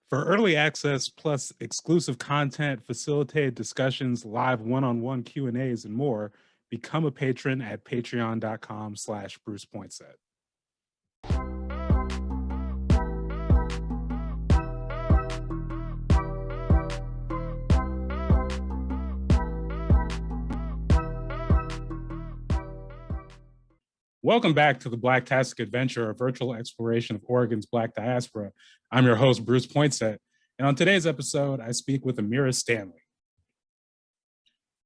For early access plus exclusive content, facilitated discussions, live one-on-one Q&As, and more, become a patron at patreon.com/BrucePointset. Welcome back to the Blacktastic Adventure, a virtual exploration of Oregon's Black diaspora. I'm your host, Bruce Pointset, and on today's episode, I speak with Amira Stanley.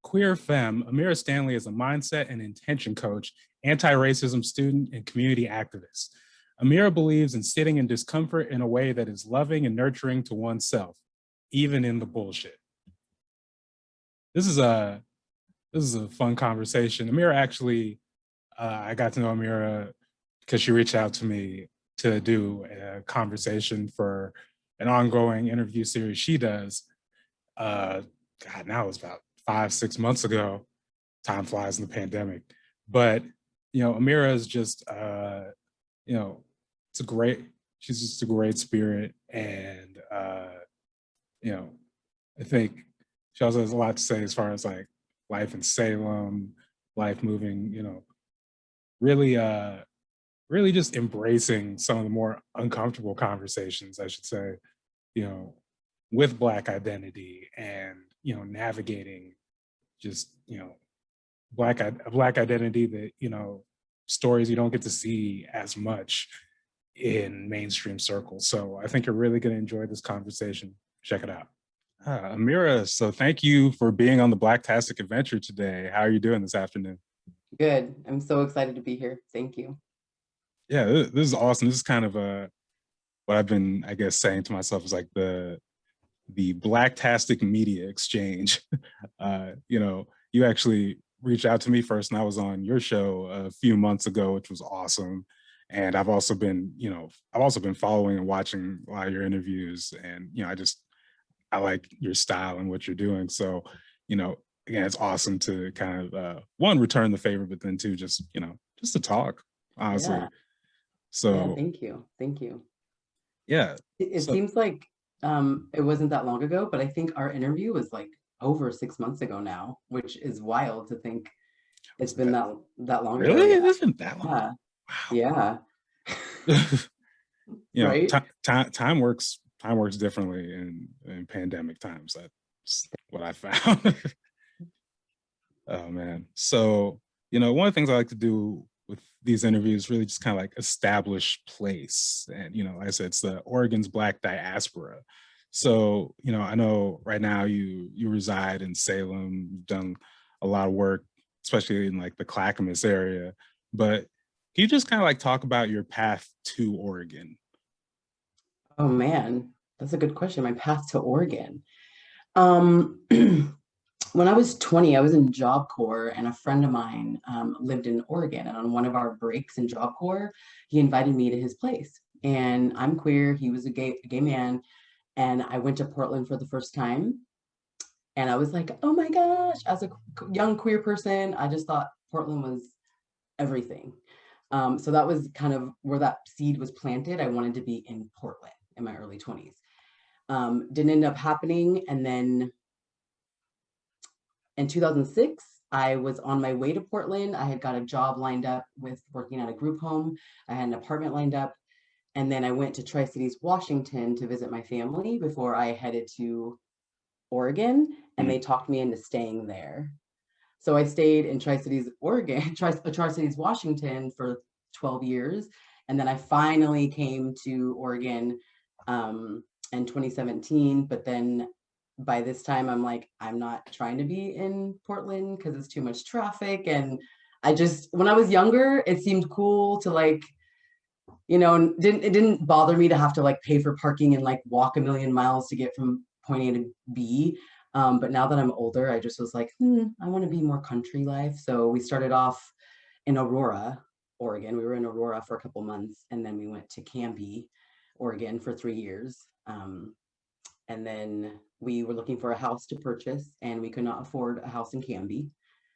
Queer Femme, Amira Stanley is a mindset and intention coach, anti-racism student, and community activist. Amira believes in sitting in discomfort in a way that is loving and nurturing to oneself, even in the bullshit. This is a fun conversation. Amira actually, I got to know Amira because she reached out to me to do a conversation for an ongoing interview series she does. Now it was about 5-6 months ago. Time flies in the pandemic. But, Amira is just, she's just a great spirit. And, I think she also has a lot to say as far as like life in Salem, life moving, really just embracing some of the more uncomfortable conversations, I should say, with Black identity and, navigating just, Black identity that, stories you don't get to see as much in mainstream circles. So I think you're really going to enjoy this conversation. Check it out. Amira, so thank you for being on the Blacktastic Adventure today. How are you doing this afternoon? Good. I'm so excited to be here. Thank you. Yeah, this is awesome. This is kind of what I've been, I guess, saying to myself is like the Blacktastic media exchange. You actually reached out to me first, and I was on your show a few months ago, which was awesome. And I've also been following and watching a lot of your interviews, and I like your style and what you're doing. So, again, it's awesome to kind of one, return the favor, but then two, just to talk, honestly. Yeah. So yeah, thank you. Yeah. It seems like it wasn't that long ago, but I think our interview was like over 6 months ago now, which is wild to think it's been that long ago. Really? Yeah. It isn't that long. Yeah. Wow. Right? Time works differently in pandemic times. That's what I found. Oh man. So, one of the things I like to do with these interviews really just kind of like establish place. And, like I said, it's the Oregon's Black diaspora. So, I know right now you reside in Salem, you've done a lot of work, especially in like the Clackamas area. But can you just kind of like talk about your path to Oregon? Oh man, that's a good question. My path to Oregon. When I was 20, I was in Job Corps, and a friend of mine lived in Oregon. And on one of our breaks in Job Corps, he invited me to his place. And I'm queer. He was a gay man. And I went to Portland for the first time. And I was like, oh my gosh, as a young queer person, I just thought Portland was everything. So that was kind of where that seed was planted. I wanted to be in Portland in my early 20s. Didn't end up happening. And then in 2006, I was on my way to Portland. I had got a job lined up with working at a group home. I had an apartment lined up. And then I went to Tri-Cities, Washington to visit my family before I headed to Oregon. And they talked me into staying there. So I stayed in Tri-Cities, Oregon, Tri-Cities, Washington for 12 years. And then I finally came to Oregon in 2017. But then by this time, I'm like, I'm not trying to be in Portland because it's too much traffic. And when I was younger, it seemed cool to like, it didn't bother me to have to like pay for parking and like walk a million miles to get from point A to B. But now that I'm older, I just was like, I want to be more country life. So we started off in Aurora, Oregon. We were in Aurora for a couple months, and then we went to Canby, Oregon for 3 years. And then we were looking for a house to purchase, and we could not afford a house in Canby.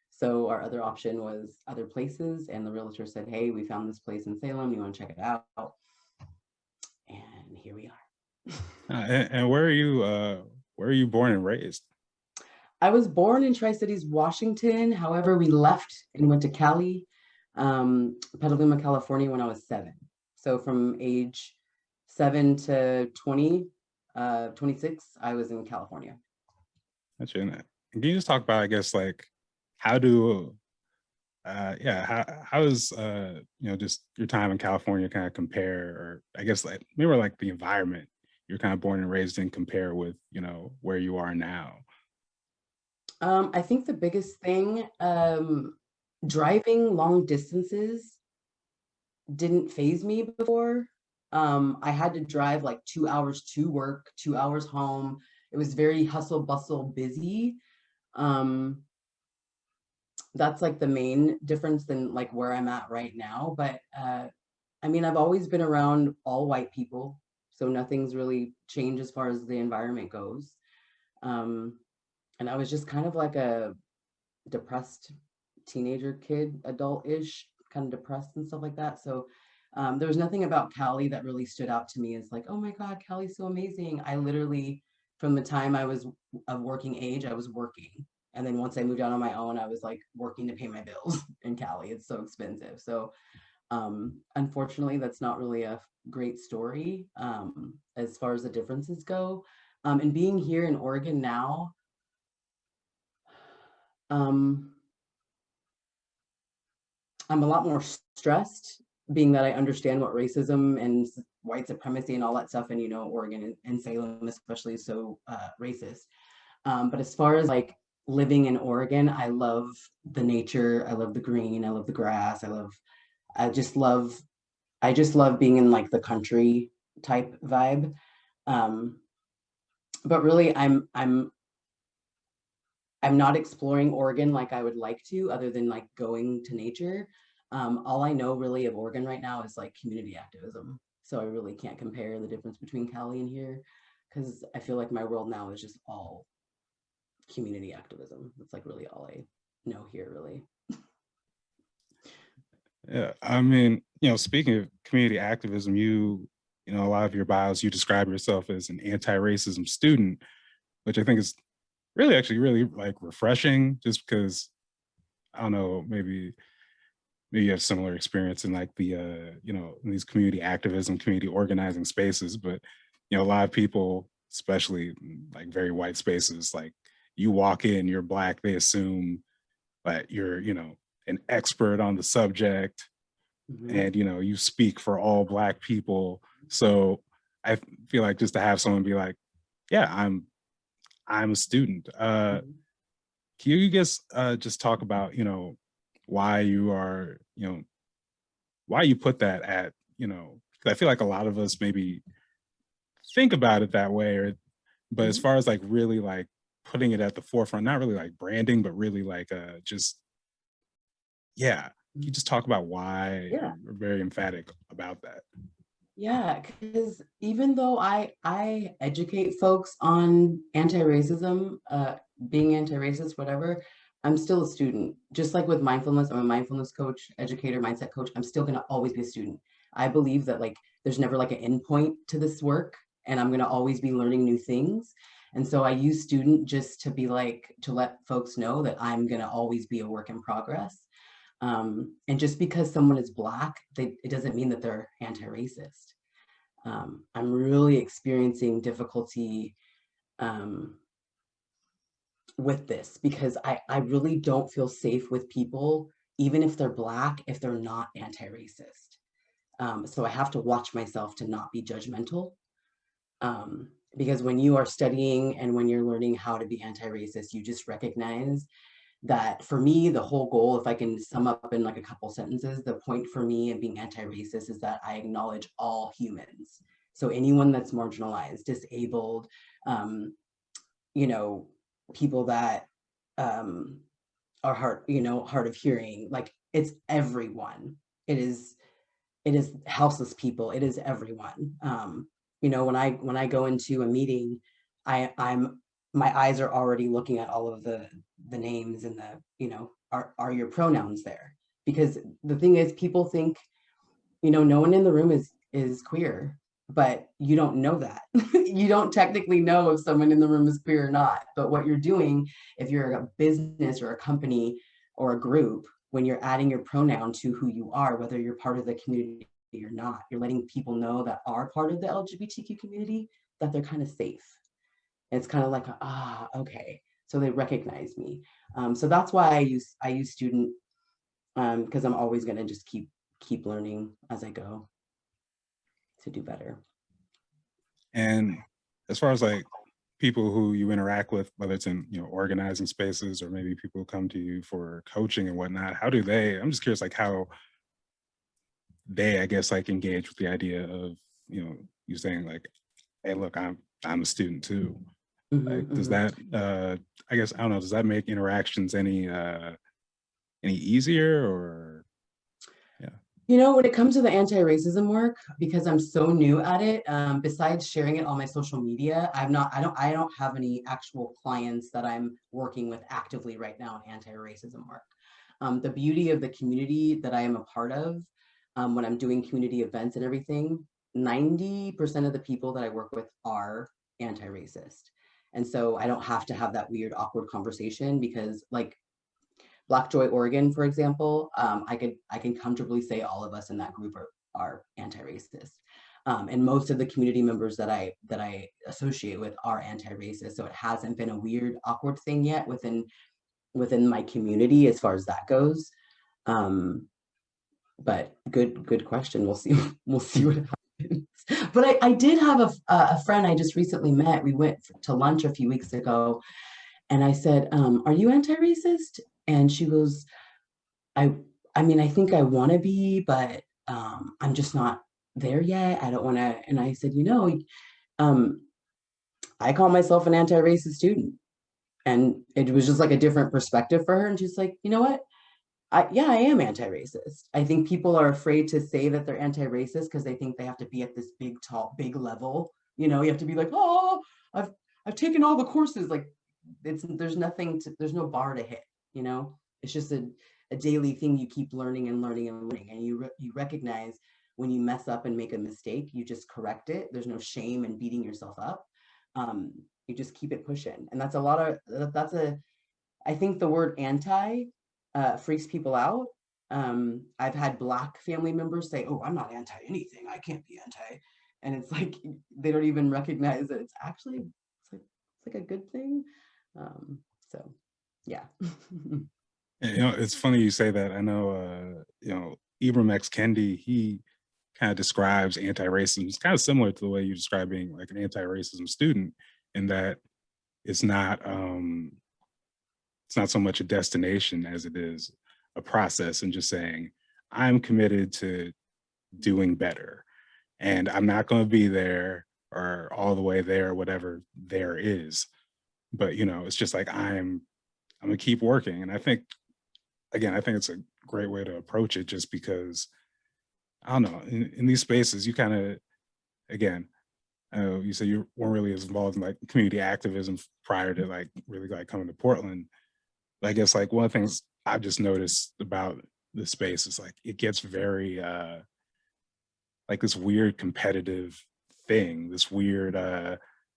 So our other option was other places, and the realtor said, hey, we found this place in Salem. You want to check it out? And here we are. And where are you born and raised? I was born in Tri-Cities, Washington. However, we left and went to Cali, Petaluma, California when I was 7. So from age 7 to 20, 26, I was in California. Gotcha. And can you just talk about, I guess, like how do yeah, how does just your time in California kind of compare, or I guess like maybe like the environment you're kind of born and raised in compare with, where you are now? I think the biggest thing, driving long distances didn't phase me before. I had to drive like 2 hours to work, 2 hours home. It was very hustle bustle busy. Um, that's like the main difference than like where I'm at right now. But I mean, I've always been around all white people, so nothing's really changed as far as the environment goes. Um, and I was just kind of like a depressed teenager kid, adult-ish, kind of depressed and stuff like that. So there was nothing about Cali that really stood out to me as like, oh my God, Cali's so amazing. I literally, from the time I was of working age, I was working. And then once I moved out on my own, I was like working to pay my bills in Cali. It's so expensive. So unfortunately, that's not really a great story as far as the differences go. And being here in Oregon now, um, I'm a lot more stressed, being that I understand what racism and white supremacy and all that stuff, and Oregon and Salem especially is so racist. But as far as like living in Oregon, I love the nature, I love the green, I love the grass, I just love, I just love being in like the country type vibe. Um, but really, I'm not exploring Oregon like I would like to, other than like going to nature. All I know really of Oregon right now is like community activism. So I really can't compare the difference between Cali and here, because I feel like my world now is just all community activism. That's like really all I know here, really. Yeah, I mean, speaking of community activism, a lot of your bios, you describe yourself as an anti-racism student, which I think is really actually really like refreshing, just because I don't know, maybe you have similar experience in like the in these community activism, community organizing spaces, but a lot of people, especially like very white spaces, like you walk in, you're black, they assume that you're an expert on the subject, Mm-hmm. and you speak for all black people. So I feel like just to have someone be like, yeah, I'm a student. Mm-hmm. Can you just talk about why you are why you put that at 'cause I feel like a lot of us maybe think about it that way, or but as Mm-hmm. far as like really like putting it at the forefront, not really like branding, but really like just yeah. Can you just talk about why Yeah. you're very emphatic about that? Yeah, because even though I educate folks on anti-racism, being anti-racist, whatever, I'm still a student. Just like with mindfulness, I'm a mindfulness coach, educator, mindset coach. I'm still gonna always be a student. I believe that like there's never like an end point to this work, and I'm gonna always be learning new things. And so I use student just to be like to let folks know that I'm gonna always be a work in progress. And just because someone is Black, it doesn't mean that they're anti-racist. I'm really experiencing difficulty um, with this because I really don't feel safe with people, even if they're Black, if they're not anti-racist. So I have to watch myself to not be judgmental. Because when you are studying and when you're learning how to be anti-racist, you just recognize that for me, the whole goal, if I can sum up in like a couple sentences, the point for me in being anti-racist is that I acknowledge all humans. So anyone that's marginalized, disabled, um, you know, people that um, are hard of hearing, like it's everyone. It is it is houseless people. It is everyone. When I go into a meeting, I'm my eyes are already looking at all of the names and the are your pronouns there, because the thing is people think no one in the room is queer. but you don't know that. You don't technically know if someone in the room is queer or not. But what you're doing, if you're a business or a company or a group, when you're adding your pronoun to who you are, whether you're part of the community or not, you're letting people know that are part of the LGBTQ community that they're kind of safe. And it's kind of like, okay. So they recognize me. So that's why I use student, because I'm always going to just keep learning as I go to do better. And as far as like people who you interact with, whether it's in, you know, organizing spaces or maybe people who come to you for coaching and whatnot, how do they, I'm just curious, like how they, I guess, like engage with the idea of, you know, you saying like, hey, look, I'm a student too. Like, does that, I guess, I don't know, does that make interactions any easier or, yeah. You know, when it comes to the anti-racism work, because I'm so new at it, besides sharing it on my social media, I don't have any actual clients that I'm working with actively right now in anti-racism work. The beauty of the community that I am a part of, when I'm doing community events and everything, 90% of the people that I work with are anti-racist. And so I don't have to have that weird, awkward conversation because, like, Black Joy Oregon, for example, I can comfortably say all of us in that group are anti-racist. And most of the community members that I associate with are anti-racist. So it hasn't been a weird, awkward thing yet within my community as far as that goes. But good question. We'll see what happens. But I did have a friend I just recently met. We went to lunch a few weeks ago, and I said, "Are you anti-racist?" And she goes, I I mean, I think I want to be, but I'm just not there yet. I don't want to. And I said, um, I call myself an anti-racist student. And it was just like a different perspective for her. And she's like, you know what? I am anti-racist. I think people are afraid to say that they're anti-racist because they think they have to be at this big, tall, big level. You know, you have to be like, oh, I've taken all the courses. Like, there's no bar to hit. You know, it's just a daily thing. You keep learning and learning and learning, and you recognize when you mess up and make a mistake, you just correct it. There's no shame in beating yourself up. You just keep it pushing, and I think the word anti freaks people out. I've had Black family members say, "Oh, I'm not anti anything. I can't be anti," and it's like they don't even recognize that it's like a good thing. So, yeah. And, you know, it's funny you say that. I know, you know, Ibram X. Kendi, he kind of describes anti-racism. It's kind of similar to the way you describe being like an anti-racism student, in that it's not so much a destination as it is a process, and just saying, I'm committed to doing better, and I'm not going to be there or all the way there, whatever there is. But, you know, it's just like, I'm going to keep working. And I think, again, I think it's a great way to approach it, just because, I don't know, in these spaces, you kind of, again, you said you weren't really as involved in like community activism prior to like really like coming to Portland. But I guess like one of the things I've just noticed about the space is like it gets very like this weird competitive thing, this weird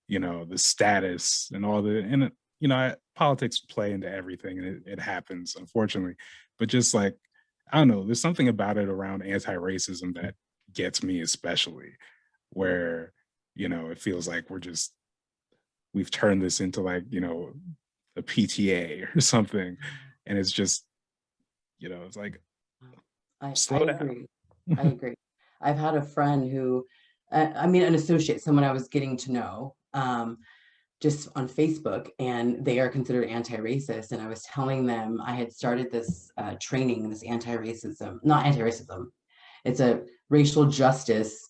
you know, the status and all the, and you know, politics play into everything, and it happens, unfortunately. But just like, I don't know, there's something about it around anti-racism that gets me especially, where, you know, it feels like we've turned this into like, you know, a PTA or something. And it's just, you know, it's like, I slow down. agree. I agree. I've had a friend who, I mean, an associate, someone I was getting to know, just on Facebook, and they are considered anti-racist. And I was telling them I had started this training, this anti-racism, not anti-racism, it's a racial justice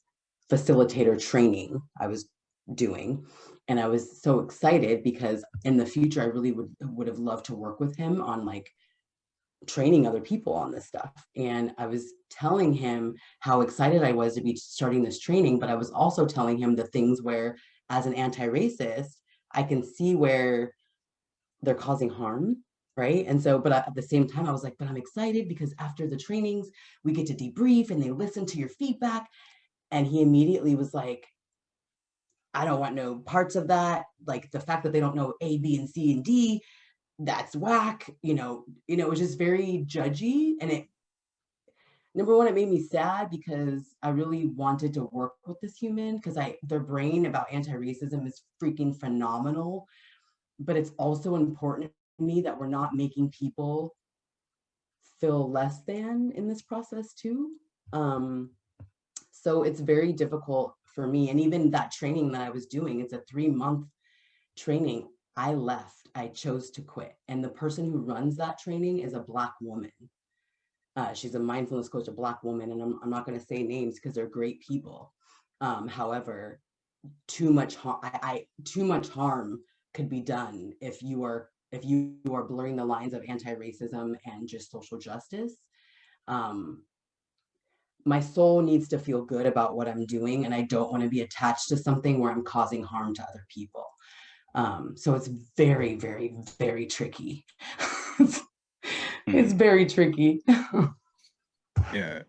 facilitator training I was doing. And I was so excited because in the future, I really would have loved to work with him on like training other people on this stuff. And I was telling him how excited I was to be starting this training, but I was also telling him the things where, as an anti-racist, I can see where they're causing harm, right? And so, but at the same time, I was like, but I'm excited because after the trainings, we get to debrief and they listen to your feedback. And he immediately was like, I don't want no parts of that. Like the fact that they don't know A, B, and C and D, that's whack. It was just very judgy. And number one, it made me sad because I really wanted to work with this human because their brain about anti-racism is freaking phenomenal. But it's also important to me that we're not making people feel less than in this process too. So it's very difficult for me. And even that training that I was doing, it's a 3-month training. I left. I chose to quit. And the person who runs that training is a Black woman. She's a mindfulness coach, a Black woman, and I'm not going to say names because they're great people. However, too much harm could be done if you are blurring the lines of anti-racism and just social justice. My soul needs to feel good about what I'm doing, and I don't want to be attached to something where I'm causing harm to other people. So it's very, very, very tricky. It's very tricky. Yeah.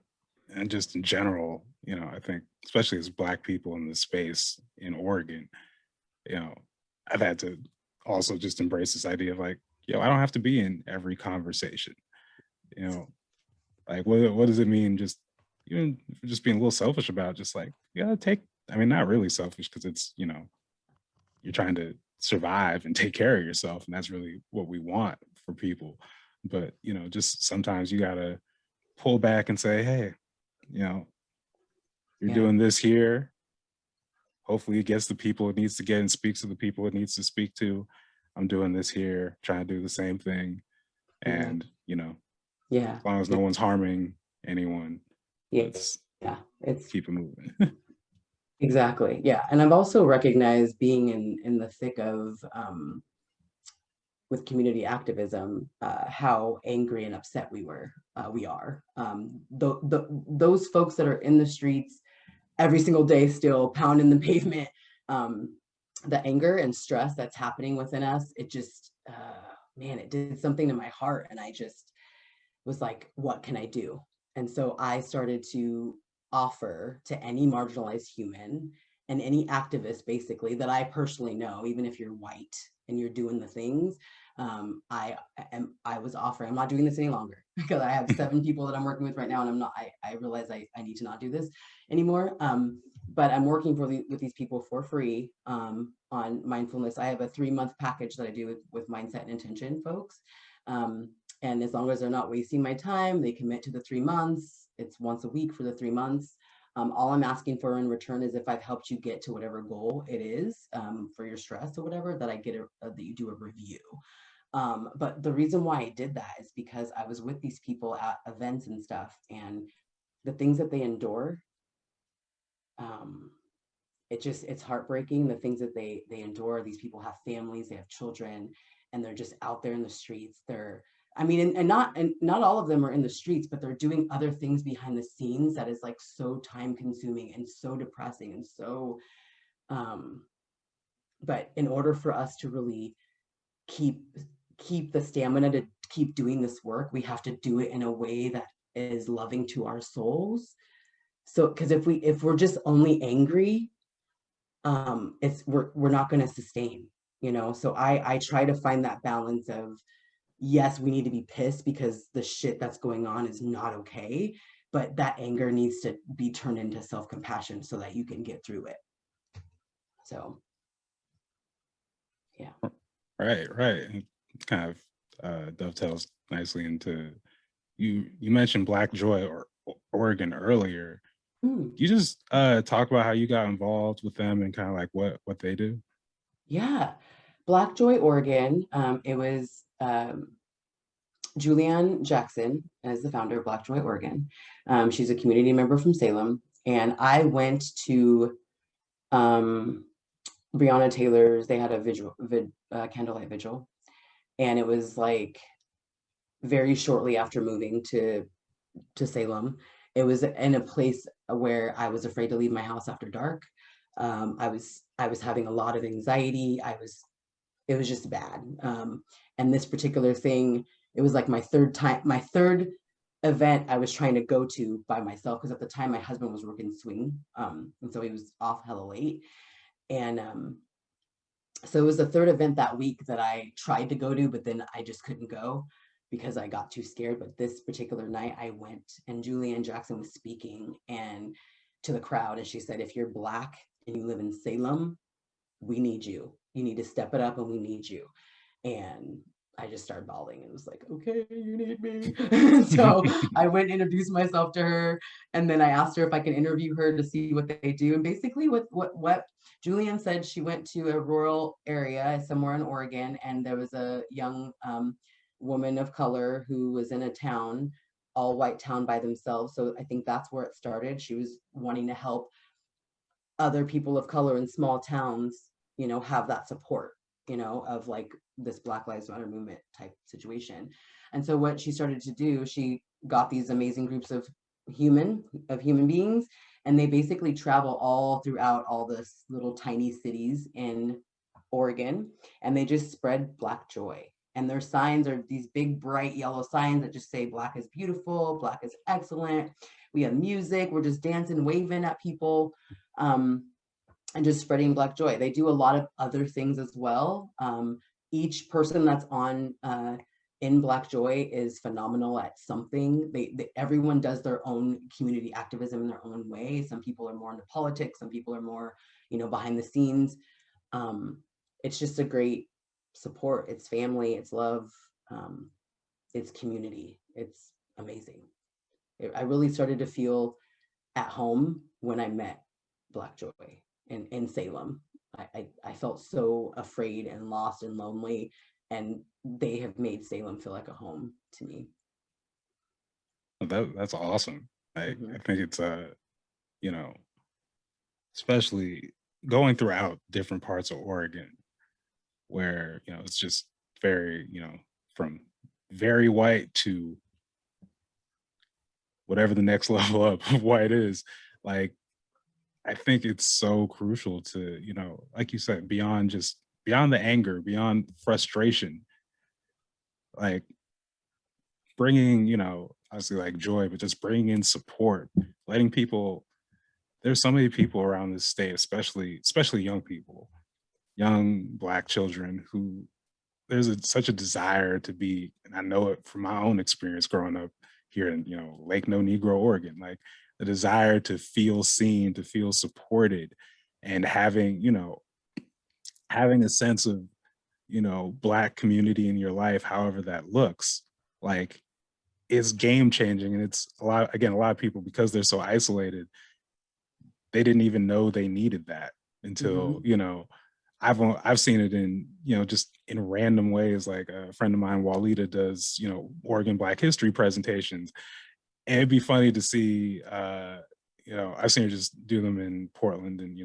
And just in general, I think, especially as Black people in this space in Oregon, I've had to also just embrace this idea of like, I don't have to be in every conversation. Like what does it mean? Just even just being a little selfish about just like, not really selfish because it's, you're trying to survive and take care of yourself. And that's really what we want for people. But, just sometimes you gotta pull back and say, hey, you're doing this here. Hopefully it gets the people it needs to get and speaks to the people it needs to speak to. I'm doing this here, trying to do the same thing. And, as long as no one's harming anyone, let's keep it moving. Exactly. Yeah. And I've also recognized being in the thick of with community activism, how angry and upset we are. Those folks that are in the streets every single day, still pounding the pavement, the anger and stress that's happening within us, it just, man, it did something to my heart. And I just was like, what can I do? And so I started to offer to any marginalized human and any activist basically that I personally know, even if you're white and you're doing the things, I was offering, I'm not doing this any longer because I have 7 people that I'm working with right now, and I realize I need to not do this anymore. But I'm working with these people for free on mindfulness. I have a 3-month package that I do with mindset and intention folks. And as long as they're not wasting my time, they commit to the 3 months. It's once a week for the 3 months. All I'm asking for in return is if I've helped you get to whatever goal it is for your stress or whatever, that I get that you do a review. But the reason why I did that is because I was with these people at events and stuff, and the things that they endure, it's heartbreaking. The things that they endure. These people have families, they have children, and they're just out there in the streets. And not all of them are in the streets, but they're doing other things behind the scenes that is like so time consuming and so depressing and so, but in order for us to really keep the stamina to keep doing this work, we have to do it in a way that is loving to our souls. So, because if we're just only angry, we're not going to sustain, So I try to find that balance of, yes, we need to be pissed because the shit that's going on is not okay, but that anger needs to be turned into self-compassion so that you can get through it. So, yeah. Right. It kind of dovetails nicely into, you mentioned Black Joy or Oregon earlier. You just talk about how you got involved with them and kind of like what they do? Yeah. Black Joy Oregon, it was Julianne Jackson is the founder of Black Joy Oregon. She's a community member from Salem. And I went to Breonna Taylor's, they had a candlelight vigil. And it was like very shortly after moving to Salem. It was in a place where I was afraid to leave my house after dark. I was having a lot of anxiety. It was just bad. And this particular thing, it was like my third event I was trying to go to by myself, because at the time my husband was working swing, and so he was off hella late. And so it was the third event that week that I tried to go to, but then I just couldn't go because I got too scared. But this particular night I went, and Julianne Jackson was speaking and to the crowd, and she said, if you're Black and you live in Salem, we need you. You need to step it up, and we need you. And I just started bawling and was like, okay, you need me. So I went and introduced myself to her. And then I asked her if I can interview her to see what they do. And basically what Julianne said, she went to a rural area somewhere in Oregon, and there was a young woman of color who was in a town, all white town by themselves. So I think that's where it started. She was wanting to help other people of color in small towns, have that support, of like this Black Lives Matter movement type situation. And so what she started to do, she got these amazing groups of human beings, and they basically travel all throughout all this little tiny cities in Oregon, and they just spread Black joy. And their signs are these big bright yellow signs that just say Black is beautiful, Black is excellent. We have music, we're just dancing, waving at people. And just spreading Black joy. They do a lot of other things as well. Each person that's on in Black joy is phenomenal at something. Everyone does their own community activism in their own way. Some people are more into politics. Some people are more, behind the scenes. It's just a great support. It's family. It's love. It's community. It's amazing. I really started to feel at home when I met Black joy in Salem. I felt so afraid and lost and lonely, and they have made Salem feel like a home to me. That's awesome. I think it's especially going throughout different parts of Oregon where, it's just very, from very white to whatever the next level up of white is. Like, I think it's so crucial to, like you said, beyond the anger, beyond frustration, like bringing, obviously like joy, but just bringing in support, letting people, there's so many people around this state, especially young people, young Black children who there's such a desire to be, and I know it from my own experience growing up here in, Lake No Negro, Oregon, like the desire to feel seen, to feel supported, and having a sense of, Black community in your life, however that looks, like is game changing. And it's a lot of people, because they're so isolated, they didn't even know they needed that until, I've seen it in, just in random ways. Like a friend of mine, Walida, does, Oregon Black history presentations. And it'd be funny to see, I've seen her just do them in Portland and,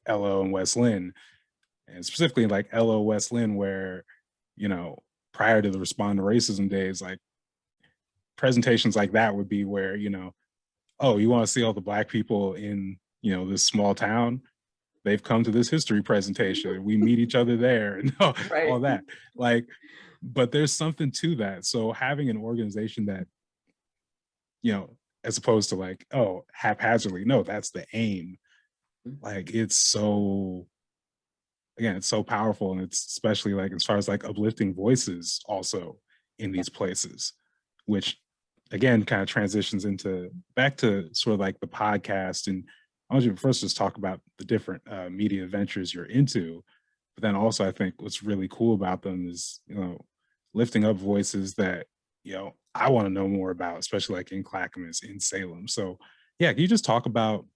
LO and West Lynn, and specifically like LO West Lynn, where, prior to the Respond to Racism days, like presentations like that would be where, oh, you want to see all the Black people in, this small town? They've come to this history presentation. We meet each other there and Right. all that. Like, but there's something to that. So having an organization that, as opposed to like, oh, haphazardly, no, that's the aim. Like, it's so, again, it's so powerful. And it's especially like, as far as like uplifting voices also in these places, which again, kind of transitions into back to sort of like the podcast. And I want you to first just talk about the different media ventures you're into, but then also I think what's really cool about them is, lifting up voices that, I want to know more about, especially like in Clackamas, in Salem. So yeah, can you just talk about,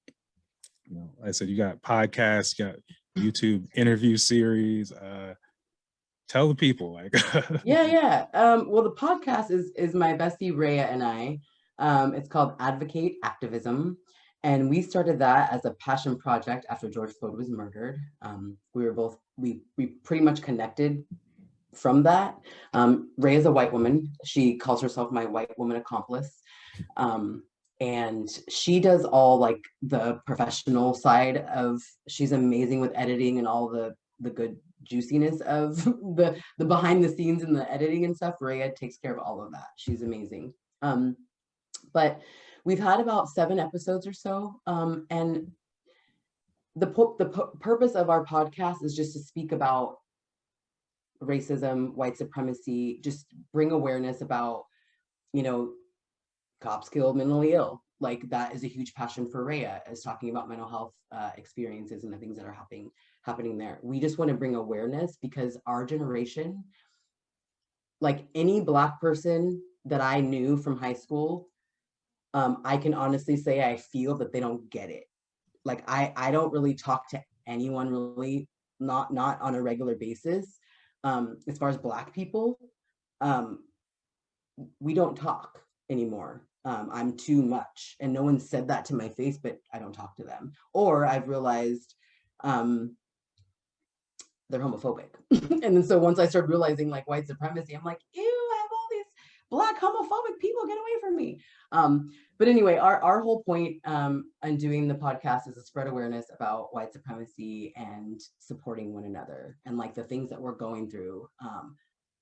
like I said, you got podcasts, you got YouTube interview series, tell the people like. Yeah. Well, the podcast is my bestie Rhea and I. It's called Advocate Activism. And we started that as a passion project after George Floyd was murdered. We pretty much connected from that. Rhea is a white woman. She calls herself my white woman accomplice. And she does all like the professional side of, she's amazing with editing and all the good juiciness of the behind the scenes and the editing and stuff. Rhea takes care of all of that. She's amazing. But we've had about 7 episodes or so. And the purpose of our podcast is just to speak about racism, white supremacy, just bring awareness about, you know, cops killed mentally ill. Like that is a huge passion for Rhea, is talking about mental health experiences and the things that are happening there. We just want to bring awareness because our generation, like any Black person that I knew from high school, I can honestly say I feel that they don't get it. Like I don't really talk to anyone really, not on a regular basis. As far as Black people, um, we don't talk anymore. I'm too much, and no one said that to my face, but I don't talk to them. Or I've realized they're homophobic. And then so once I started realizing like white supremacy, I'm like, ew, I have all these Black homophobic people, get away from me. But anyway, our whole point on doing the podcast is to spread awareness about white supremacy and supporting one another and like the things that we're going through.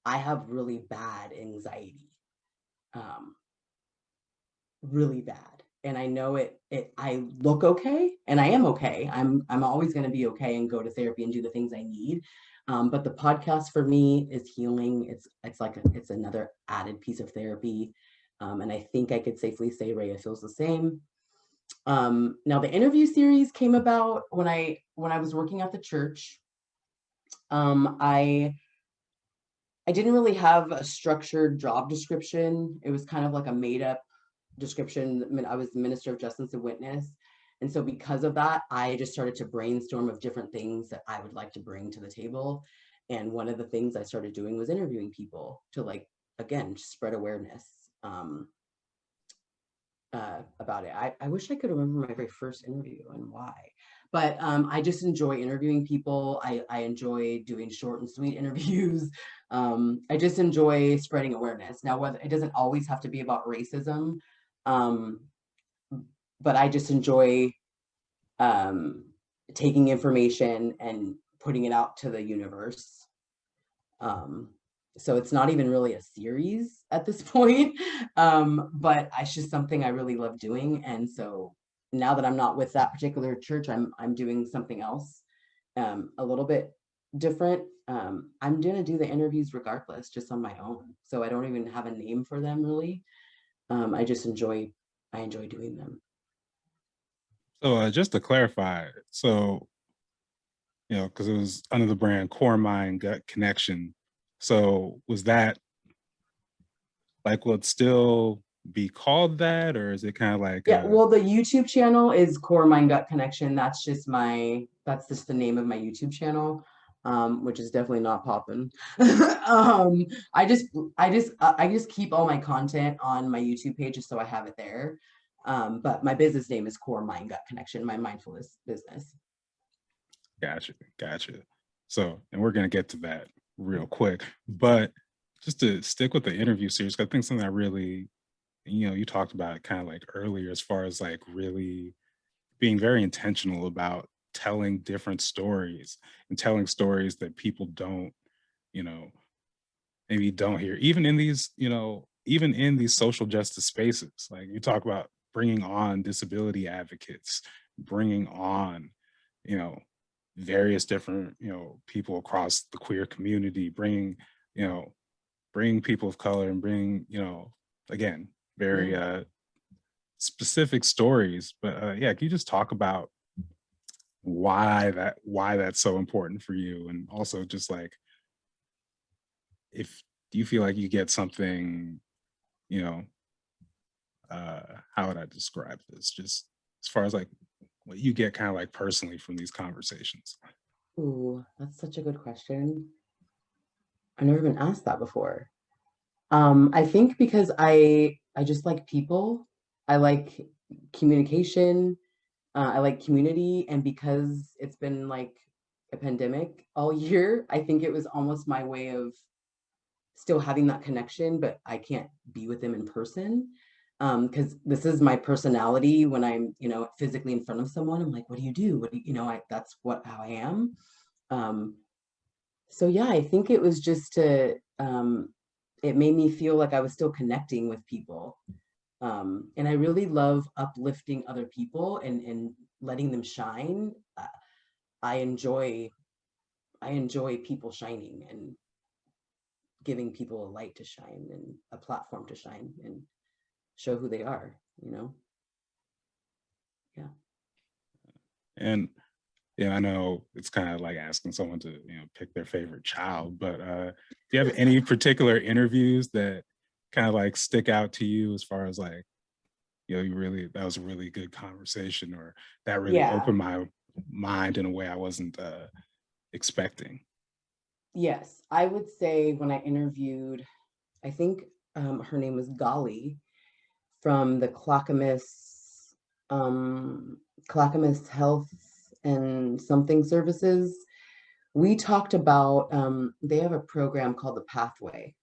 I have really bad anxiety, really bad. And I know I look okay, and I am okay. I'm always going to be okay and go to therapy and do the things I need. But the podcast for me is healing. It's another added piece of therapy. And I think I could safely say Rhea feels the same. Now the interview series came about when I was working at the church. I didn't really have a structured job description. It was kind of like a made up description. I was the minister of justice and witness. And so because of that, I just started to brainstorm of different things that I would like to bring to the table. And one of the things I started doing was interviewing people to like, again, spread awareness about it. I wish I could remember my very first interview and why. But I just enjoy interviewing people. I enjoy doing short and sweet interviews. I just enjoy spreading awareness. Now, whether it doesn't always have to be about racism, but I just enjoy taking information and putting it out to the universe. So it's not even really a series at this point, but it's just something I really love doing. And so now that I'm not with that particular church, I'm doing something else, a little bit different. I'm gonna do the interviews regardless, just on my own. So I don't even have a name for them really. I just enjoy doing them. So just to clarify, so because it was under the brand Core Mind Gut Connection. So was that like, will it still be called that, or is it kind of like Yeah, well, the YouTube channel is Core Mind Gut Connection. That's just the name of my YouTube channel, which is definitely not popping. I just keep all my content on my YouTube page just so I have it there. But my business name is Core Mind Gut Connection, my mindfulness business. Gotcha. So, and we're gonna get to that real quick, but just to stick with the interview series, I think something that really, you talked about it kind of like earlier, as far as like really being very intentional about telling different stories and telling stories that people don't, maybe don't hear, even in these, even in these social justice spaces. Like you talk about bringing on disability advocates, bringing on, you know, various different, people across the queer community, bringing people of color, and bring, again, very specific stories. But yeah, can you just talk about why that's so important for you, and also just like, if do you feel like you get something, you know how would I describe this, just as far as like what you get kind of like personally from these conversations? Ooh, that's such a good question. I've never been asked that before. I think because I just like people. I like communication. I like community, and because it's been like a pandemic all year, I think it was almost my way of still having that connection, but I can't be with them in person. Because this is my personality when I'm, physically in front of someone. I'm like, what do you do? What do that's how I am. So yeah, I think it was just to, it made me feel like I was still connecting with people. And I really love uplifting other people and letting them shine. I enjoy people shining and giving people a light to shine and a platform to shine and show who they are, you know? Yeah. And yeah, I know it's kind of like asking someone to, pick their favorite child, but do you have any particular interviews that kind of like stick out to you as far as like, that was a really good conversation, or that really Yeah. opened my mind in a way I wasn't expecting? Yes. I would say when I interviewed, I think her name was Golly from the Clackamas Health and something services. We talked about, they have a program called the Pathway.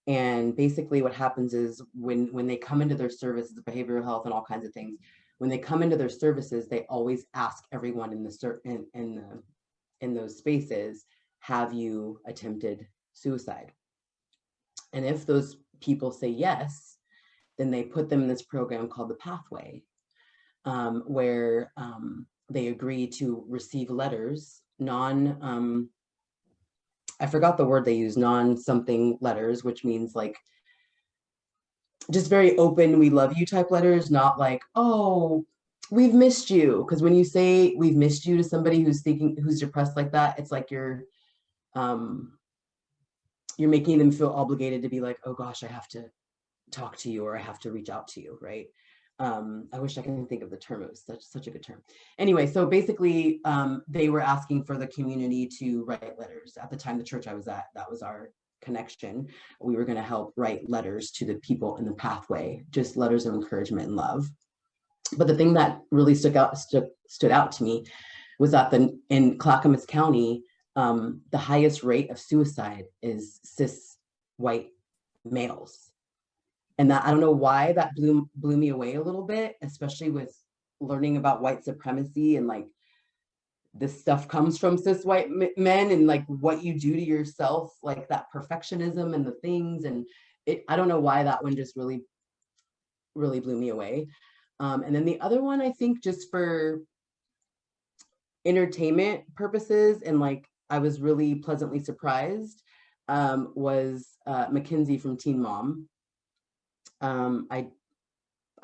And basically what happens is when they come into their services, behavioral health and all kinds of things, when they come into their services, they always ask everyone in in those spaces, have you attempted suicide? And if those people say yes, then they put them in this program called the Pathway, where they agree to receive letters, I forgot the word they use, non-something letters, which means like just very open, we love you type letters, not like, oh, we've missed you. Because when you say we've missed you to somebody who's depressed like that, it's like um, you're making them feel obligated to be like, oh gosh, I have to talk to you or I have to reach out to you, right? I wish I can think of the term. It was such a good term. Anyway, so basically, they were asking for the community to write letters. At the time, the church I was at, that was our connection. We were going to help write letters to the people in the pathway, just letters of encouragement and love. But the thing that really stood out to me was that in Clackamas County, the highest rate of suicide is cis white males. And that, I don't know why that blew me away a little bit, especially with learning about white supremacy and like this stuff comes from cis white men and like what you do to yourself, like that perfectionism and the things. And I don't know why that one just really blew me away. And then the other one, I think just for entertainment purposes and like I was really pleasantly surprised, was Mackenzie from Teen Mom. I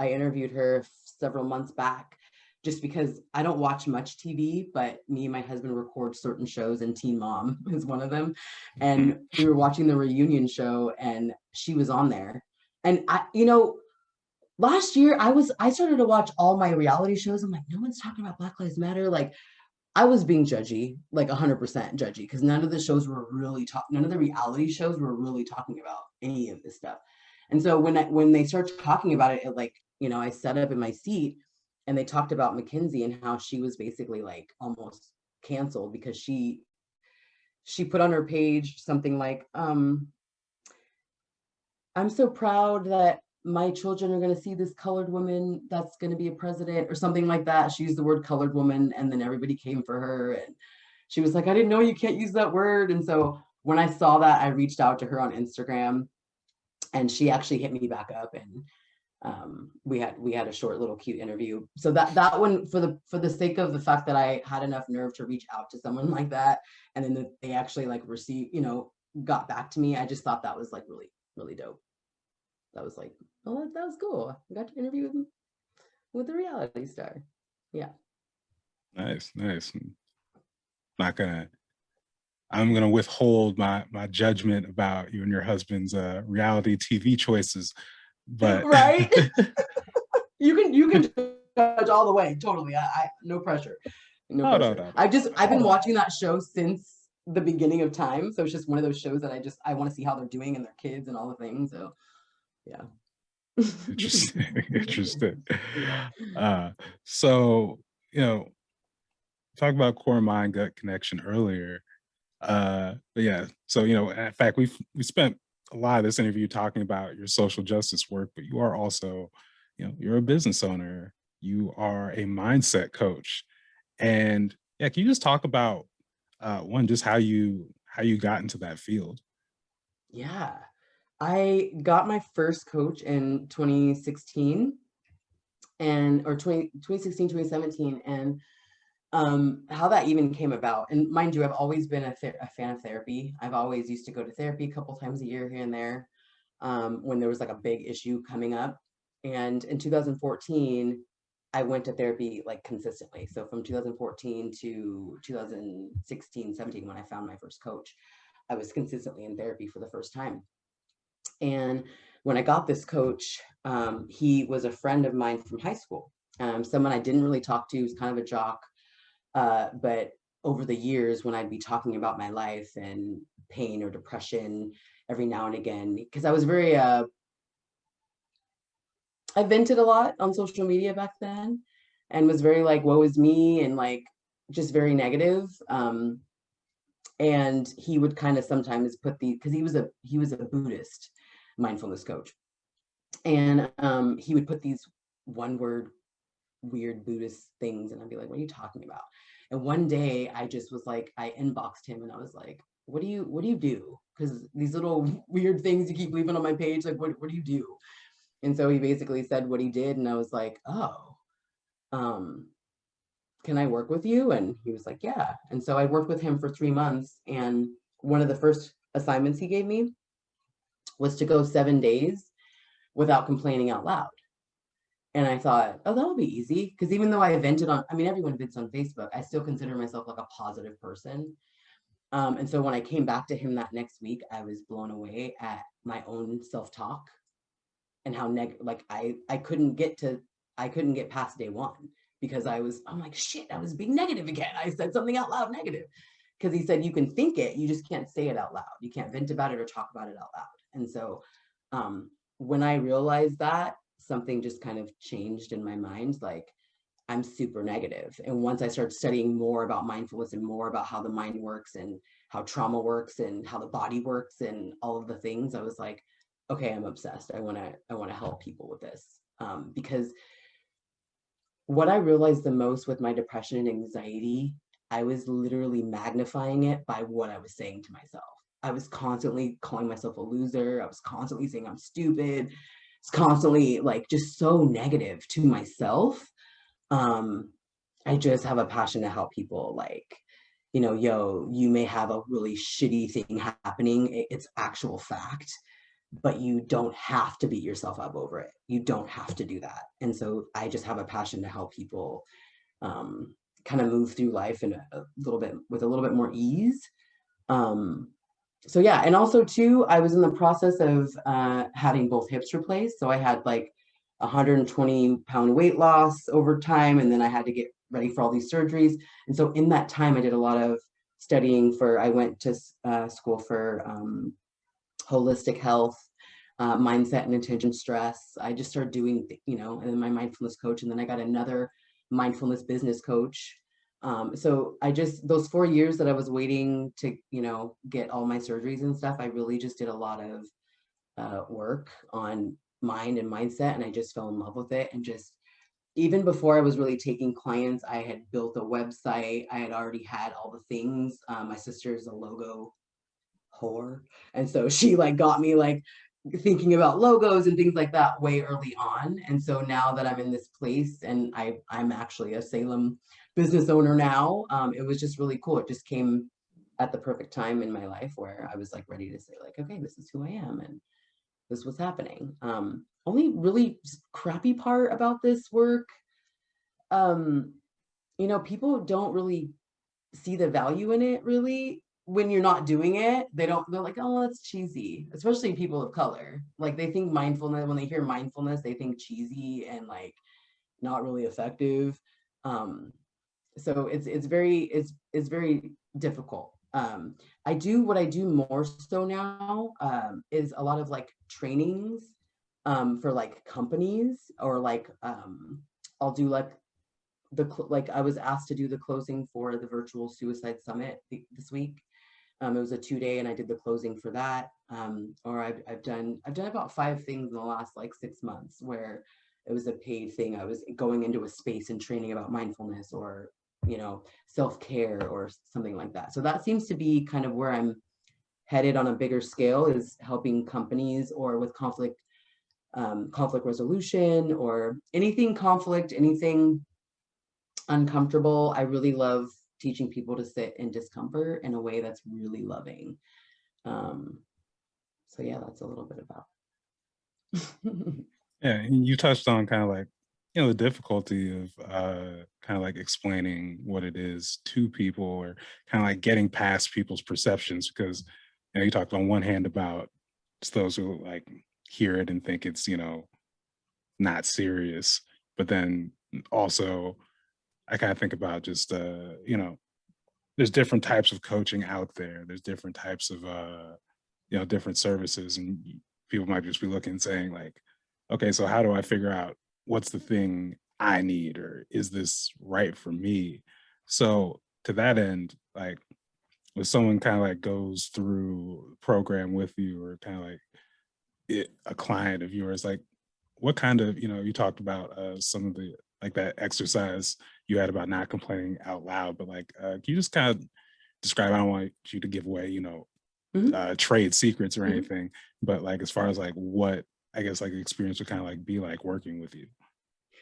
interviewed her several months back just because I don't watch much TV, but me and my husband record certain shows and Teen Mom is one of them. And we were watching the reunion show and she was on there. And last year I started to watch all my reality shows. I'm like, no one's talking about Black Lives Matter. Like I was being judgy, like 100% judgy, because none of the reality shows were really talking about any of this stuff. And so when they start talking about it, I sat up in my seat and they talked about Mackenzie and how she was basically like almost canceled because she put on her page something like, I'm so proud that my children are going to see this colored woman that's going to be a president or something like that. She used the word colored woman and then everybody came for her and she was like, I didn't know you can't use that word. And so when I saw that, I reached out to her on Instagram and she actually hit me back up and we had a short little cute interview. So that one, for the sake of the fact that I had enough nerve to reach out to someone like that and then they actually like got back to me, I just thought that was like really, really dope. That was like, oh, that was cool. I got to interview with a reality star. Yeah. Nice. Not gonna I'm gonna withhold my judgment about you and your husband's reality TV choices, but right. you can judge all the way. Totally. I no pressure. No pressure. No. I've been watching that show since the beginning of time. So it's just one of those shows that I want to see how they're doing and their kids and all the things. So yeah. Interesting. So, talk about core mind gut connection earlier. But yeah, so in fact, we spent a lot of this interview talking about your social justice work, but you are also, you're a business owner, you are a mindset coach. And yeah, can you just talk about one, just how you got into that field? Yeah. I got my first coach in 2016 or 2016, 2017. And how that even came about. And mind you, I've always been a fan of therapy. I've always used to go to therapy a couple times a year here and there when there was like a big issue coming up. And in 2014, I went to therapy like consistently. So from 2014 to 2016, 17, when I found my first coach, I was consistently in therapy for the first time. And when I got this coach, he was a friend of mine from high school. Someone I didn't really talk to. He was kind of a jock. But over the years, when I'd be talking about my life and pain or depression every now and again, because I was very, I vented a lot on social media back then and was very like, woe is me, and like just very negative. And he would kind of sometimes put because he was a Buddhist mindfulness coach. And he would put these one word weird Buddhist things, and I'd be like, what are you talking about? And one day I just was like, I inboxed him and I was like, what do you do? Because these little weird things you keep leaving on my page, like what do you do? And so he basically said what he did, and I was like, oh, can I work with you? And he was like, yeah. And so I worked with him for 3 months, and one of the first assignments he gave me was to go 7 days without complaining out loud. And I thought, oh, that'll be easy. Because even though I vented on, I mean, everyone vents on Facebook, I still consider myself like a positive person. And so when I came back to him that next week, I was blown away at my own self-talk and how I couldn't get past day one because I'm like, shit, I was being negative again. I said something out loud negative. Because he said you can think it, you just can't say it out loud. You can't vent about it or talk about it out loud. And so when I realized that, something just kind of changed in my mind. Like, I'm super negative. And once I started studying more about mindfulness and more about how the mind works and how trauma works and how the body works and all of the things, I was like, okay, I'm obsessed. I want to help people with this. Because what I realized the most with my depression and anxiety, I was literally magnifying it by what I was saying to myself. I was constantly calling myself a loser. I was constantly saying I'm stupid. It's constantly like just so negative to myself. I just have a passion to help people, like, yo, you may have a really shitty thing happening. It's actual fact, but you don't have to beat yourself up over it. You don't have to do that. And so I just have a passion to help people kind of move through life in a little bit more ease. So yeah, and also too, I was in the process of having both hips replaced. So I had like 120-pound weight loss over time, and then I had to get ready for all these surgeries. And so in that time, I did a lot of studying I went to school for holistic health, mindset and intention stress. I just started doing, and then my mindfulness coach, and then I got another mindfulness business coach. So those 4 years that I was waiting to, get all my surgeries and stuff, I really just did a lot of work on mind and mindset, and I just fell in love with it. And just even before I was really taking clients, I had built a website. I had already had all the things. My sister's a logo whore, and so she like got me like thinking about logos and things like that way early on. And so now that I'm in this place, and I'm actually a Salem business owner now, it was just really cool. It just came at the perfect time in my life where I was like ready to say like, okay, this is who I am and this was happening. Only really crappy part about this work, people don't really see the value in it really. When you're not doing it, they're like, oh, that's cheesy, especially people of color. Like, they think mindfulness, when they hear mindfulness, they think cheesy and like not really effective. So it's very difficult. What I do more so now is a lot of like trainings for like companies, or like I'll do like I was asked to do the closing for the virtual suicide summit this week. It was a 2-day, and I did the closing for that. Or I've done about 5 things in the last like 6 months where it was a paid thing. I was going into a space and training about mindfulness or self-care or something like that. So that seems to be kind of where I'm headed on a bigger scale is helping companies or with conflict resolution or anything uncomfortable. I really love teaching people to sit in discomfort in a way that's really loving. So yeah, that's a little bit about. Yeah, and you touched on kind of like, the difficulty of kind of like explaining what it is to people, or kind of like getting past people's perceptions, because you talked on one hand about just those who like hear it and think it's not serious, but then also I kind of think about just there's different types of coaching out there. There's different types of different services, and people might just be looking and saying like, okay, so how do I figure out what's the thing I need, or is this right for me? So to that end, like if someone kind of like goes through a program with you, or kind of like a client of yours, like what kind of, you talked about some of the like that exercise you had about not complaining out loud, but like can you just kind of describe, I don't want you to give away trade secrets or anything, but like as far as like what I guess like the experience would kind of like be like working with you.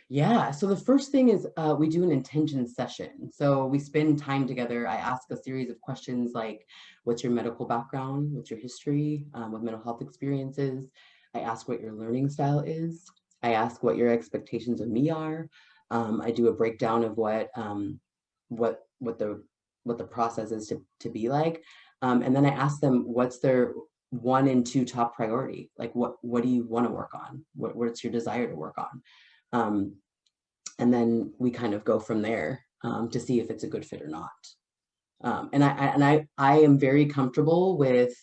Yeah, so the first thing is we do an intention session. So we spend time together. I ask a series of questions like, what's your medical background? What's your history with mental health experiences? I ask what your learning style is. I ask what your expectations of me are. I do a breakdown of what the process is to be like. And then I ask them what's their 1 and 2 top priority. Like what do you want to work on? What's your desire to work on? And then we kind of go from there to see if it's a good fit or not. And I am very comfortable with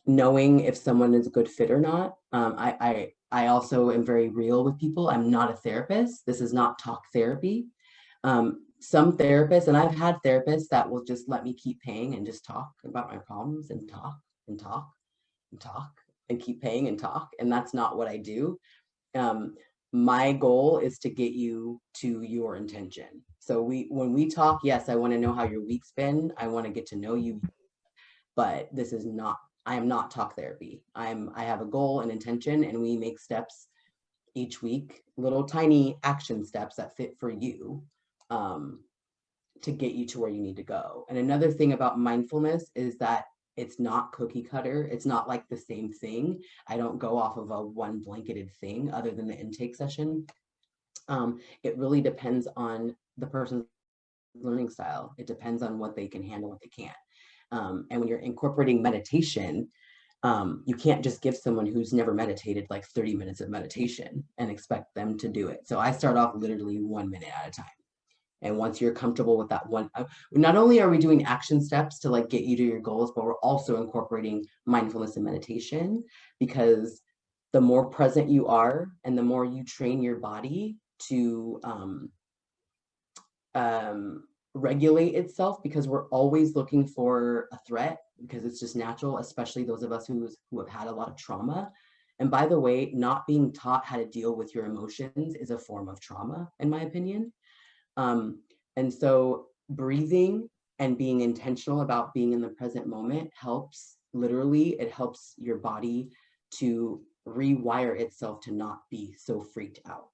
knowing if someone is a good fit or not. I also am very real with people. I'm not a therapist. This is not talk therapy. Some therapists, and I've had therapists that will just let me keep paying and just talk about my problems and talk and talk and talk and keep paying and talk. And that's not what I do. My goal is to get you to your intention. So when we talk, yes, I want to know how your week's been. I want to get to know you, but I am not talk therapy. I have a goal and intention, and we make steps each week, little tiny action steps that fit for you, to get you to where you need to go. And another thing about mindfulness is that it's not cookie cutter. It's not like the same thing. I don't go off of a one blanketed thing other than the intake session. It really depends on the person's learning style. It depends on what they can handle, what they can't. And when you're incorporating meditation, you can't just give someone who's never meditated like 30 minutes of meditation and expect them to do it. So I start off literally 1 minute at a time. And once you're comfortable with that one, not only are we doing action steps to like get you to your goals, but we're also incorporating mindfulness and meditation, because the more present you are and the more you train your body to regulate itself, because we're always looking for a threat, because it's just natural, especially those of us who have had a lot of trauma. And by the way, not being taught how to deal with your emotions is a form of trauma, in my opinion. And so breathing and being intentional about being in the present moment helps, literally, it helps your body to rewire itself to not be so freaked out.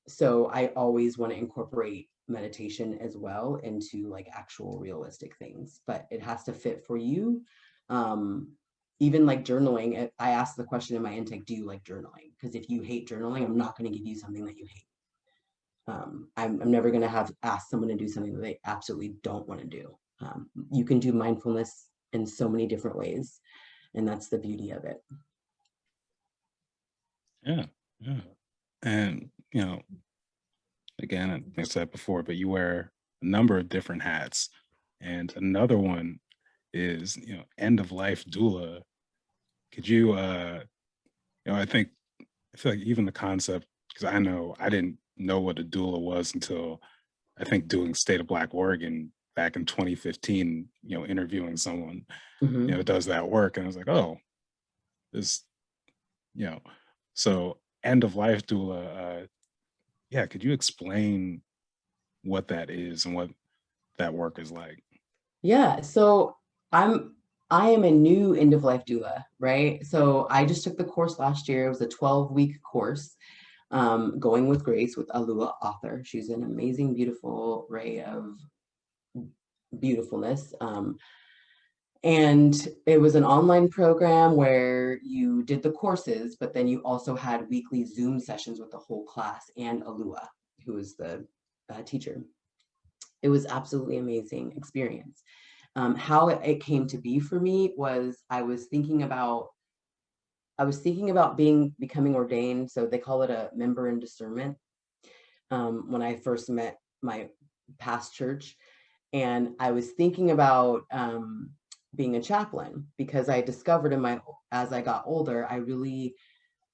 So I always want to incorporate meditation as well into like actual realistic things, but it has to fit for you. Even like journaling, I ask the question in my intake, do you like journaling? Because if you hate journaling, I'm not going to give you something that you hate. I'm never going to ask someone to do something that they absolutely don't want to do. You can do mindfulness in so many different ways, and that's the beauty of it. Yeah, yeah. And again, I think I said before, but you wear a number of different hats, and another one is end of life doula. Could you I feel like even the concept, because I know I didn't know what a doula was until I think doing State of Black Oregon back in 2015, interviewing someone, does that work. And I was like, oh, this, so end of life doula, yeah, could you explain what that is and what that work is like? Yeah, so I am a new end of life doula, right? So I just took the course last year. It was a 12-week course, going with Grace with Alua author. She's an amazing, beautiful ray of beautifulness. And it was an online program where you did the courses, but then you also had weekly Zoom sessions with the whole class and Alua, who is the teacher. It was absolutely amazing experience. How it came to be for me was I was thinking about becoming ordained. So they call it a member in discernment. When I first met my past church, and I was thinking about being a chaplain because I discovered as I got older,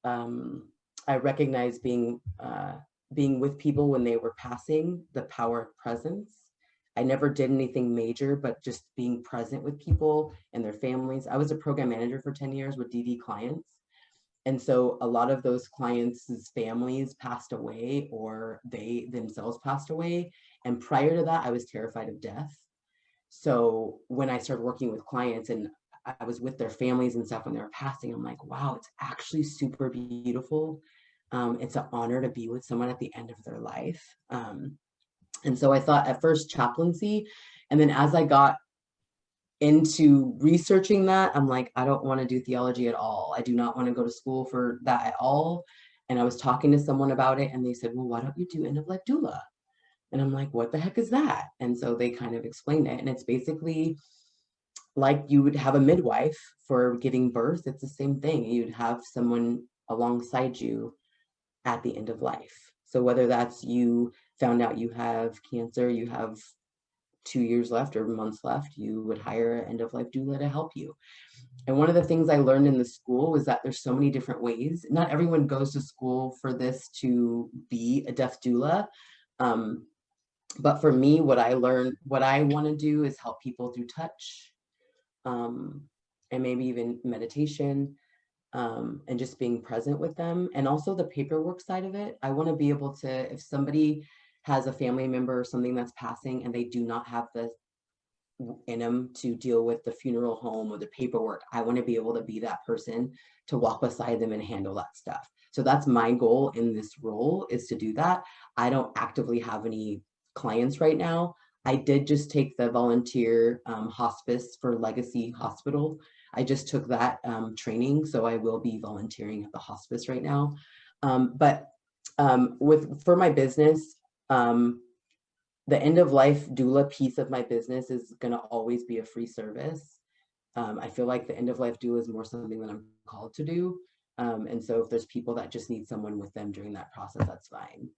um, I recognized being with people when they were passing, the power of presence. I never did anything major, but just being present with people and their families. I was a program manager for 10 years with DD clients. And so a lot of those clients' families passed away or they themselves passed away. And prior to that, I was terrified of death. So when I started working with clients and I was with their families and stuff when they were passing, I'm like, wow, it's actually super beautiful. It's an honor to be with someone at the end of their life. And so I thought at first chaplaincy. And then as I got into researching that, I'm like, I don't want to do theology at all. I do not want to go to school for that at all. And I was talking to someone about it and they said, well, why don't you do end of life doula? And I'm like, what the heck is that? And so they kind of explained it. And it's basically like you would have a midwife for giving birth. It's the same thing. You'd have someone alongside you at the end of life. So whether that's you found out you have cancer, you have 2 years left or months left, you would hire an end of life doula to help you. And one of the things I learned in the school was that there's so many different ways. Not everyone goes to school for this to be a death doula. Um, but for me, what I learned, what I want to do is help people through touch, um, and maybe even meditation, and just being present with them. And also the paperwork side of it. I want to be able to, if somebody has a family member or something that's passing and they do not have the in them to deal with the funeral home or the paperwork, I want to be able to be that person to walk beside them and handle that stuff. So that's my goal in this role, is to do that. I don't actively have any clients right now. I did just take the volunteer hospice for Legacy Hospital. I just took that training, so I will be volunteering at the hospice right now. But for my business, the end of life doula piece of my business is going to always be a free service. I feel like the end of life doula is more something that I'm called to do. And so if there's people that just need someone with them during that process, that's fine.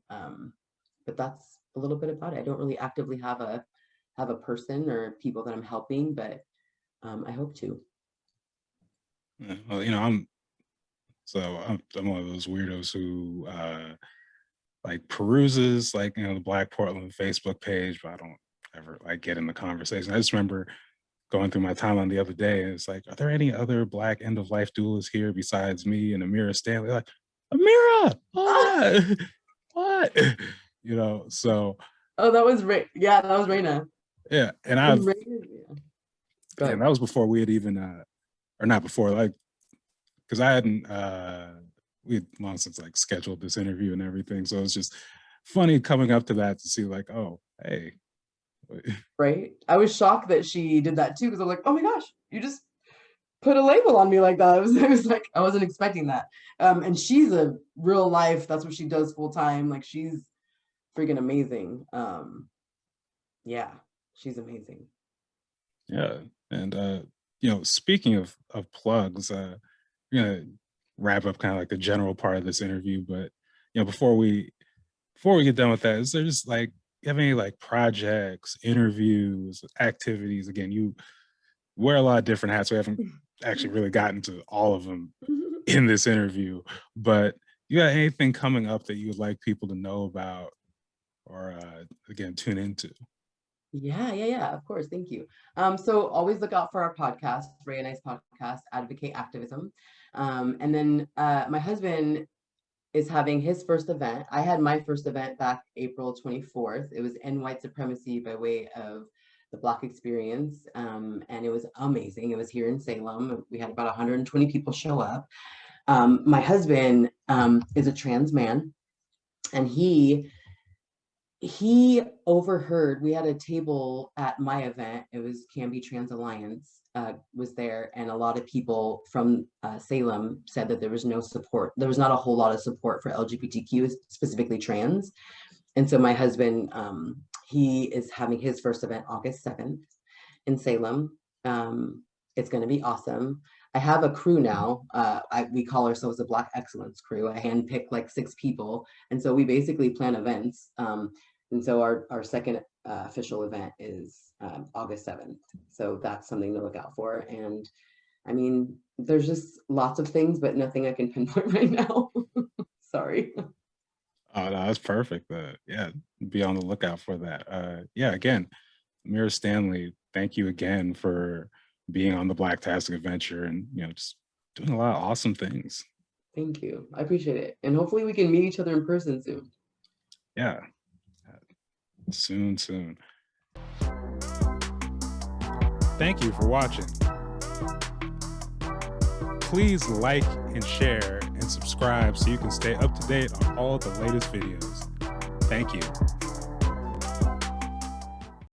But that's a little bit about it. I don't really actively have a person or people that I'm helping, but I hope to. Yeah, well, I'm one of those weirdos who like peruses like the Black Portland Facebook page, but I don't ever like get in the conversation. I just remember going through my timeline the other day, and it's like, are there any other Black end of life doulas here besides me and Amira Stanley? Like, Amira, what? What? So Oh, that was yeah, that was Raina. yeah, And Raina, yeah. and Good. that was before we had even or not before, like, because I hadn't we had long since like scheduled this interview and everything. So it's just funny coming up to that to see like, oh, hey. Right. I was shocked that she did that too, because I'm like, oh my gosh, you just put a label on me like that. It was like I wasn't expecting that. And she's a real life. That's what she does full time. Like she's freaking amazing. Yeah, she's amazing. Yeah. And speaking of plugs, we're gonna wrap up kind of like the general part of this interview, but before we get done with that, is there just like, you have any like projects, interviews, activities? Again, you wear a lot of different hats. We haven't actually really gotten to all of them in this interview, but you got anything coming up that you would like people to know about or again tune into? Yeah, of course. Thank you. So always look out for our podcast, Ray and I's podcast, Advocate Activism. And then my husband is having his first event. I had my first event back April 24th. It was End White Supremacy by way of the Black experience, and it was amazing. It was here in Salem. We had about 120 people show up. My husband is a trans man, and he overheard. We had a table at my event. It was Can Be Trans Alliance was there, and a lot of people from Salem said that there was no support. There was not a whole lot of support for LGBTQ, specifically trans. And so my husband, he is having his first event August 7th in Salem. It's going to be awesome. I have a crew now. We call ourselves a Black Excellence Crew. I handpick like 6 people. And so we basically plan events. And so our second official event is August 7th. So that's something to look out for. And I mean, there's just lots of things, but nothing I can pinpoint right now. Sorry. Oh, no, that's perfect. Yeah, be on the lookout for that. Yeah, again, Amira Stanley, thank you again for being on the Blacktastic Adventure and, just doing a lot of awesome things. Thank you. I appreciate it. And hopefully we can meet each other in person soon. Yeah, soon. Thank you for watching. Please like and share and subscribe so you can stay up to date on all the latest videos. Thank you.